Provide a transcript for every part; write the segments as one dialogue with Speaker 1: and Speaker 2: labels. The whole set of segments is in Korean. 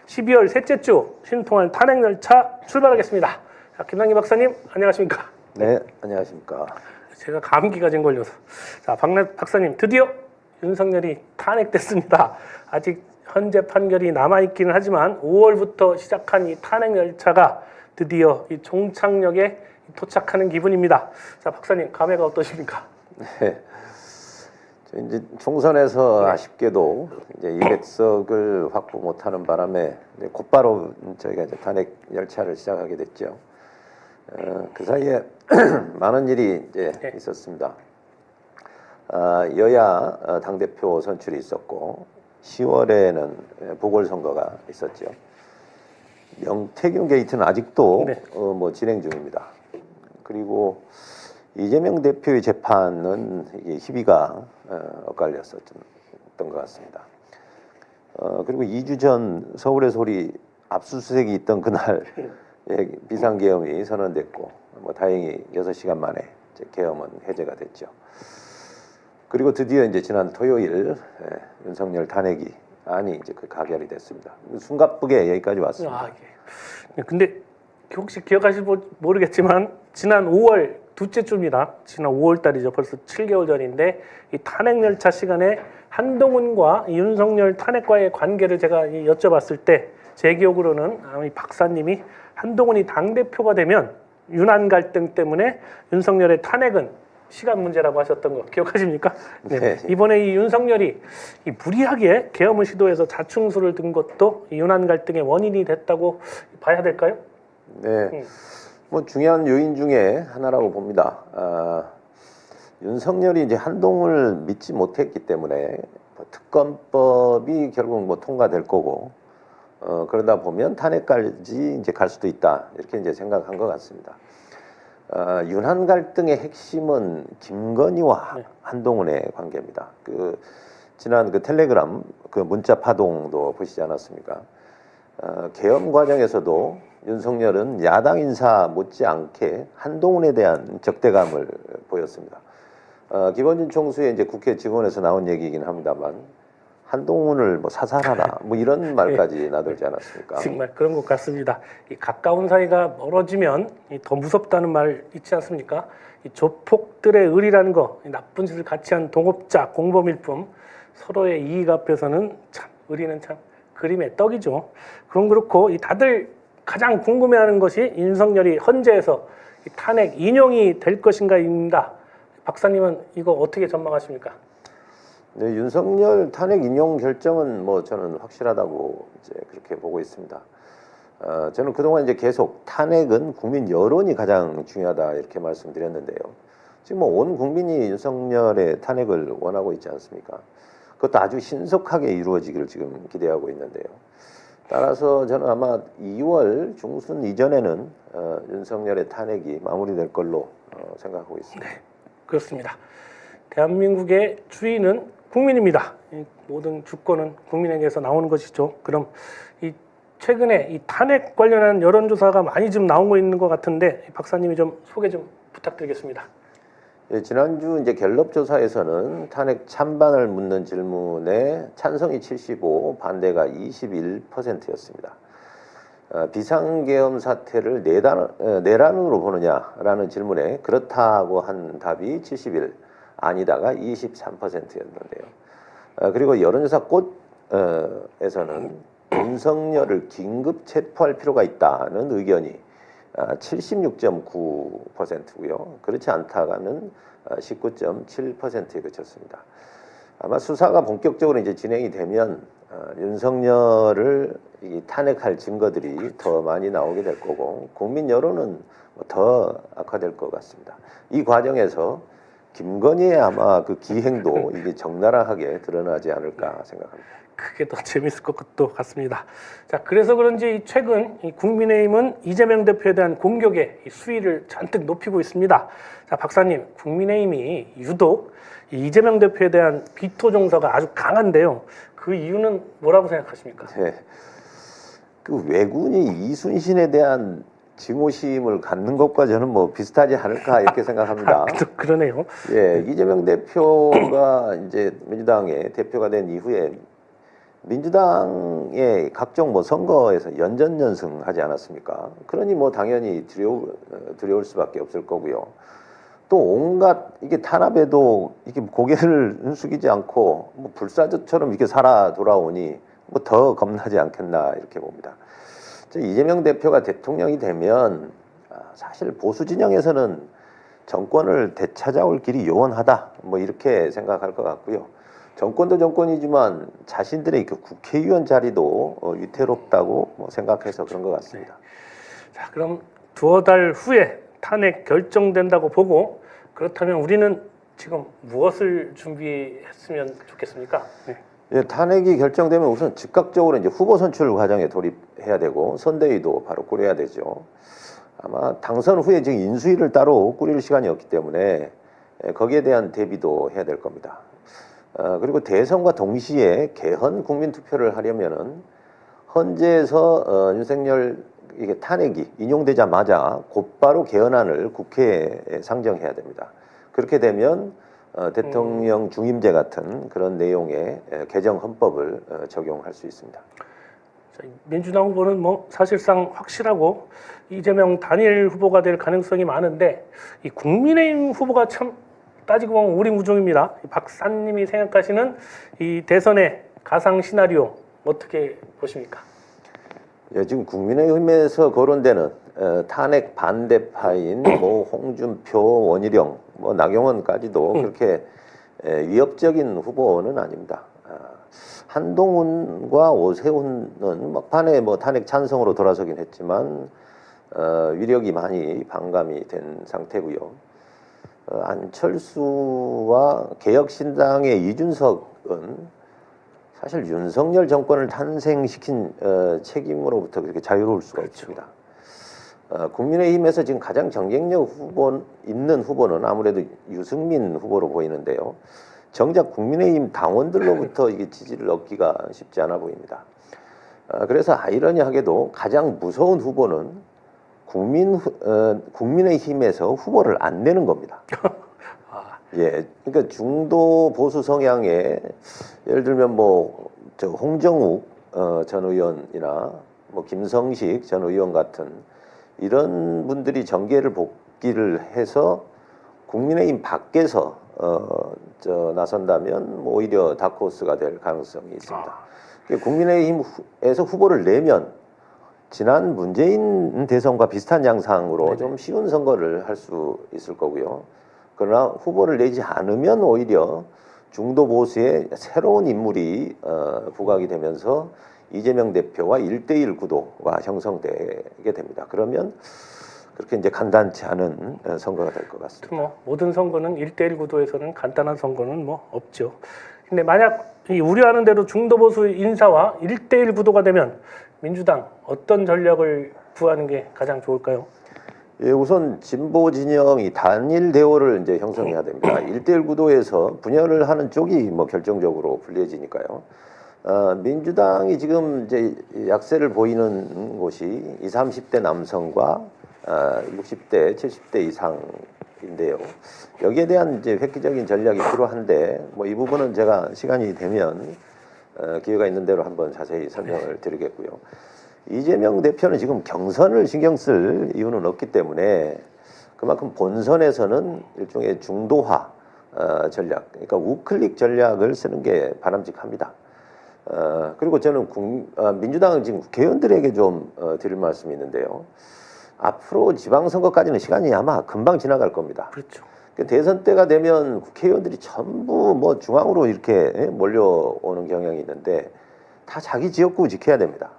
Speaker 1: 12월 셋째 주 신통한 탄핵 열차 출발하겠습니다. 자, 김남기 박사님 안녕하십니까?
Speaker 2: 네, 안녕하십니까?
Speaker 1: 제가 감기가 좀 걸려서. 자, 박사님 드디어 윤석열이 탄핵됐습니다. 아직 현재 판결이 남아있기는 하지만 5월부터 시작한 이 탄핵 열차가 드디어 이 종착역에 도착하는 기분입니다. 자, 박사님 감회가 어떠십니까?
Speaker 2: 네, 이제 총선에서 아쉽게도 이제 200석을 확보 못하는 바람에 이제 곧바로 저희가 이제 탄핵 열차를 시작하게 됐죠. 그 사이에 많은 일이 이제 있었습니다. 여야 당대표 선출이 있었고 10월에는 보궐선거가 있었죠. 명태균 게이트는 아직도 뭐 진행 중입니다. 그리고 이재명 대표의 재판은 이게 희비가 엇갈렸었던 것 같습니다. 그리고 2주 전 서울에서 우리 압수수색이 있던 그날 비상계엄이 선언됐고 뭐 다행히 6시간 만에 이제 계엄은 해제가 됐죠. 그리고 드디어 이제 지난 토요일 윤석열 탄핵이 이제 그 가결이 됐습니다. 숨가쁘게 여기까지 왔습니다.
Speaker 1: 근데 혹시 기억하실지 모르겠지만 지난 5월 둘째 주입니다. 지난 5월 달이죠. 벌써 7개월 전인데 이 탄핵 열차 시간에 한동훈과 윤석열 탄핵과의 관계를 제가 여쭤봤을 때 제 기억으로는 이 박사님이 한동훈이 당대표가 되면 윤한 갈등 때문에 윤석열의 탄핵은 시간 문제라고 하셨던 거 기억하십니까? 네. 이번에 이 윤석열이 이 무리하게 계엄을 시도해서 자충수를 든 것도 이 윤한 갈등의 원인이 됐다고 봐야 될까요?
Speaker 2: 네, 뭐 중요한 요인 중에 하나라고 봅니다. 윤석열이 이제 한동훈을 믿지 못했기 때문에 특검법이 결국 뭐 통과될 거고 그러다 보면 탄핵까지 이제 갈 수도 있다 이렇게 이제 생각한 것 같습니다. 윤한 갈등의 핵심은 김건희와 한동훈의 관계입니다. 지난 텔레그램 문자 파동도 보시지 않았습니까? 계엄 과정에서도 윤석열은 야당 인사 못지않게 한동훈에 대한 적대감을 보였습니다. 김원준 총수의 이제 국회 직원에서 나온 얘기이긴 합니다만 한동훈을 뭐 사살하라 뭐 이런 말까지 나돌지 않았습니까?
Speaker 1: 정말 그런 것 같습니다. 이 가까운 사이가 멀어지면 더 무섭다는 말 있지 않습니까? 이 조폭들의 의리라는 거, 나쁜 짓을 같이 한 동업자, 공범일 뿐 서로의 이익 앞에서는 참 의리는 참 그림의 떡이죠. 그럼 그렇고 이 다들 가장 궁금해하는 것이 윤석열이 헌재에서 이 탄핵 인용이 될 것인가입니다. 박사님은 이거 어떻게 전망하십니까?
Speaker 2: 네, 윤석열 탄핵 인용 결정은 뭐 저는 확실하다고 이제 그렇게 보고 있습니다. 저는 그동안 이제 계속 탄핵은 국민 여론이 가장 중요하다 이렇게 말씀드렸는데요. 지금 뭐 온 국민이 윤석열의 탄핵을 원하고 있지 않습니까? 그것도 아주 신속하게 이루어지기를 지금 기대하고 있는데요. 따라서 저는 아마 2월 중순 이전에는 윤석열의 탄핵이 마무리될 걸로 생각하고 있습니다.
Speaker 1: 네, 그렇습니다. 대한민국의 주인은 국민입니다. 이 모든 주권은 국민에게서 나오는 것이죠. 그럼 최근에 이 탄핵 관련한 여론조사가 많이 좀 나오고 있는 것 같은데 박사님이 좀 소개 좀 부탁드리겠습니다.
Speaker 2: 예, 지난주 이제 갤럽 조사에서는 탄핵 찬반을 묻는 질문에 찬성이 75, 반대가 21%였습니다. 비상계엄 사태를 내란으로 보느냐라는 질문에 그렇다고 한 답이 71, 아니다가 23%였는데요. 그리고 여론조사 꽃에서는 윤석열을 긴급 체포할 필요가 있다는 의견이 76.9%고요. 그렇지 않다가는 19.7%에 그쳤습니다. 아마 수사가 본격적으로 이제 진행이 되면 윤석열을 탄핵할 증거들이 더 많이 나오게 될 거고 국민 여론은 더 악화될 것 같습니다. 이 과정에서 김건희의 아마 그 기행도 이게 적나라하게 드러나지 않을까 생각합니다.
Speaker 1: 그게 더 재밌을 것도 같습니다. 자, 그래서 그런지 최근 국민의힘은 이재명 대표에 대한 공격의 수위를 잔뜩 높이고 있습니다. 자, 박사님, 국민의힘이 유독 이재명 대표에 대한 비토 정서가 아주 강한데요. 그 이유는 뭐라고 생각하십니까?
Speaker 2: 네, 왜군이 이순신에 대한 증오심을 갖는 것과 저는 뭐 비슷하지 않을까 이렇게 생각합니다.
Speaker 1: 그러네요.
Speaker 2: 예, 이재명 대표가 이제 민주당의 대표가 된 이후에 민주당의 각종 뭐 선거에서 연전연승하지 않았습니까? 그러니 뭐 당연히 두려울 수밖에 없을 거고요. 또 온갖 이게 탄압에도 이게 고개를 숙이지 않고 뭐 불사조처럼 이렇게 살아 돌아오니 뭐 더 겁나지 않겠나 이렇게 봅니다. 이재명 대표가 대통령이 되면 사실 보수 진영에서는 정권을 되찾아올 길이 요원하다 뭐 이렇게 생각할 것 같고요. 정권도 정권이지만 자신들의 그 국회의원 자리도 위태롭다고 뭐 생각해서 그런 것 같습니다.
Speaker 1: 자, 그럼 두어 달 후에 탄핵 결정된다고 보고 그렇다면 우리는 지금 무엇을 준비했으면 좋겠습니까? 네.
Speaker 2: 예, 탄핵이 결정되면 우선 즉각적으로 이제 후보 선출 과정에 돌입해야 되고 선대위도 바로 꾸려야 되죠. 아마 당선 후에 지금 인수위를 따로 꾸릴 시간이 없기 때문에 거기에 대한 대비도 해야 될 겁니다. 그리고 대선과 동시에 개헌 국민투표를 하려면은 헌재에서 윤석열 이게 탄핵이 인용되자마자 곧바로 개헌안을 국회에 상정해야 됩니다. 그렇게 되면 대통령 중임제 같은 그런 내용의 개정 헌법을 적용할 수 있습니다.
Speaker 1: 민주당 후보는 뭐 사실상 확실하고 이재명 단일 후보가 될 가능성이 많은데 이 국민의힘 후보가 참 따지고 보면 오리무중입니다. 박사님이 생각하시는 이 대선의 가상 시나리오 어떻게 보십니까?
Speaker 2: 예, 지금 국민의힘에서 거론되는 탄핵 반대파인 뭐 홍준표, 원희룡, 뭐 나경원까지도 그렇게 위협적인 후보는 아닙니다. 한동훈과 오세훈은 막판에 뭐 탄핵 찬성으로 돌아서긴 했지만 위력이 많이 반감이 된 상태고요. 안철수와 개혁신당의 이준석은 사실 윤석열 정권을 탄생시킨 책임으로부터 그렇게 자유로울 수가 없습니다. 국민의힘에서 지금 가장 경쟁력 있는 후보는 아무래도 유승민 후보로 보이는데요. 정작 국민의힘 당원들로부터 이게 지지를 얻기가 쉽지 않아 보입니다. 그래서 아이러니하게도 가장 무서운 후보는 국민의힘에서 후보를 안 내는 겁니다. 예, 그러니까 중도 보수 성향의 예를 들면 뭐 저 홍정욱 전 의원이나 뭐 김성식 전 의원 같은 이런 분들이 정계를 복귀를 해서 국민의힘 밖에서 나선다면 뭐 오히려 다크호스가 될 가능성이 있습니다. 국민의힘에서 후보를 내면 지난 문재인 대선과 비슷한 양상으로 좀 쉬운 선거를 할 수 있을 거고요. 그러나 후보를 내지 않으면 오히려 중도 보수의 새로운 인물이 부각이 되면서 이재명 대표와 1대1 구도가 형성되게 됩니다. 그러면 그렇게 이제 간단치 않은 선거가 될 것 같습니다.
Speaker 1: 뭐 모든 선거는 1대1 구도에서는 간단한 선거는 뭐 없죠. 근데 만약 이 우려하는 대로 중도 보수 인사와 1대1 구도가 되면 민주당 어떤 전략을 구하는 게 가장 좋을까요?
Speaker 2: 예, 우선 진보 진영이 단일 대오를 이제 형성해야 됩니다. 1대1 구도에서 분열을 하는 쪽이 뭐 결정적으로 불리해지니까요. 민주당이 지금 이제 약세를 보이는 곳이 20, 30대 남성과 60대, 70대 이상인데요. 여기에 대한 이제 획기적인 전략이 필요한데 뭐 이 부분은 제가 시간이 되면 기회가 있는 대로 한번 자세히 설명을 드리겠고요. 이재명 대표는 지금 경선을 신경 쓸 이유는 없기 때문에 그만큼 본선에서는 일종의 중도화 전략, 그러니까 우클릭 전략을 쓰는 게 바람직합니다. 그리고 저는 민주당은 지금 국회의원들에게 좀 드릴 말씀이 있는데요. 앞으로 지방선거까지는 시간이 아마 금방 지나갈 겁니다.
Speaker 1: 그렇죠.
Speaker 2: 대선 때가 되면 국회의원들이 전부 뭐 중앙으로 이렇게 몰려오는 경향이 있는데 다 자기 지역구 지켜야 됩니다.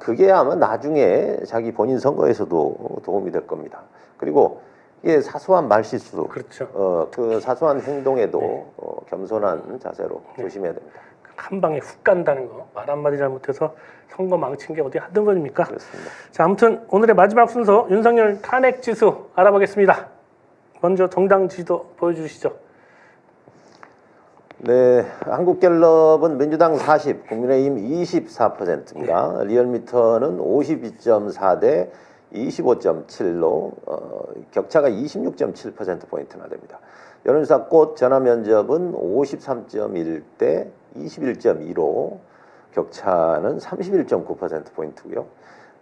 Speaker 2: 그게 아마 나중에 자기 본인 선거에서도 도움이 될 겁니다. 그리고 이게 사소한 말실수,
Speaker 1: 그렇죠.
Speaker 2: 그 사소한 행동에도 겸손한 자세로 조심해야 됩니다.
Speaker 1: 한 방에 훅 간다는 거, 말 한마디 잘못해서 선거 망친 게 어디 한두 번입니까?
Speaker 2: 그렇습니다.
Speaker 1: 자, 아무튼 오늘의 마지막 순서 윤석열 탄핵 지수 알아보겠습니다. 먼저 정당 지지도 보여주시죠.
Speaker 2: 네, 한국갤럽은 민주당 40, 국민의힘 24%입니다. 리얼미터는 52.4 대 25.7로 격차가 26.7%포인트나 됩니다. 여론조사 꽃 전화 면접은 53.1 대 21.2로 격차는 31.9%포인트고요.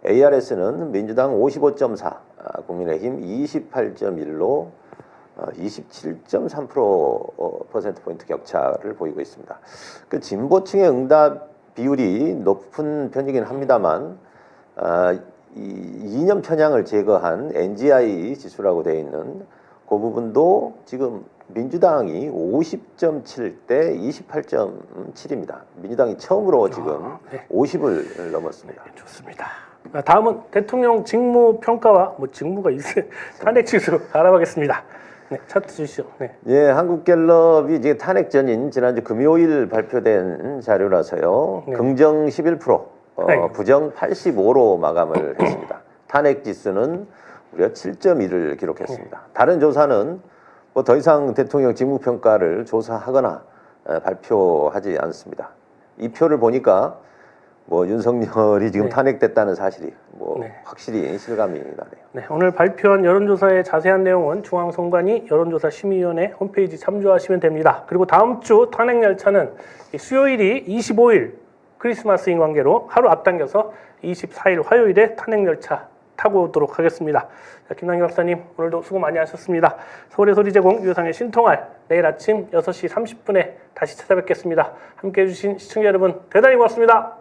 Speaker 2: ARS는 민주당 55.4, 국민의힘 28.1로 27.3%포인트 격차를 보이고 있습니다. 그 진보층의 응답 비율이 높은 편이긴 합니다만 이 이념 편향을 제거한 NGI 지수라고 되어 있는 그 부분도 지금 민주당이 50.7대 28.7입니다. 민주당이 처음으로 지금
Speaker 1: 네.
Speaker 2: 50을 넘었습니다.
Speaker 1: 좋습니다. 다음은 대통령 직무 평가와 뭐 직무가 있어요. 탄핵 지수 알아보겠습니다. 네, 차트 주시죠. 네.
Speaker 2: 예, 한국갤럽이 이제 탄핵 전인 지난주 금요일 발표된 자료라서요.
Speaker 1: 네.
Speaker 2: 긍정 11%,
Speaker 1: 네.
Speaker 2: 부정 85로 마감을 했습니다. 탄핵 지수는 무려 7.1을 기록했습니다. 다른 조사는 뭐 더 이상 대통령 직무 평가를 조사하거나 발표하지 않습니다. 이 표를 보니까 뭐 윤석열이 지금
Speaker 1: 네.
Speaker 2: 탄핵됐다는 사실이 뭐
Speaker 1: 네.
Speaker 2: 확실히 실감이 나네요.
Speaker 1: 네, 오늘 발표한 여론조사의 자세한 내용은 중앙선관위 여론조사심의위원회 홈페이지 참조하시면 됩니다. 그리고 다음 주 탄핵열차는 수요일이 25일 크리스마스인 관계로 하루 앞당겨서 24일 화요일에 탄핵열차 타고 오도록 하겠습니다. 자, 김남기 박사님 오늘도 수고 많이 하셨습니다. 서울의 소리 제공 유상의 신통할 내일 아침 6시 30분에 다시 찾아뵙겠습니다. 함께해 주신 시청자 여러분 대단히 고맙습니다.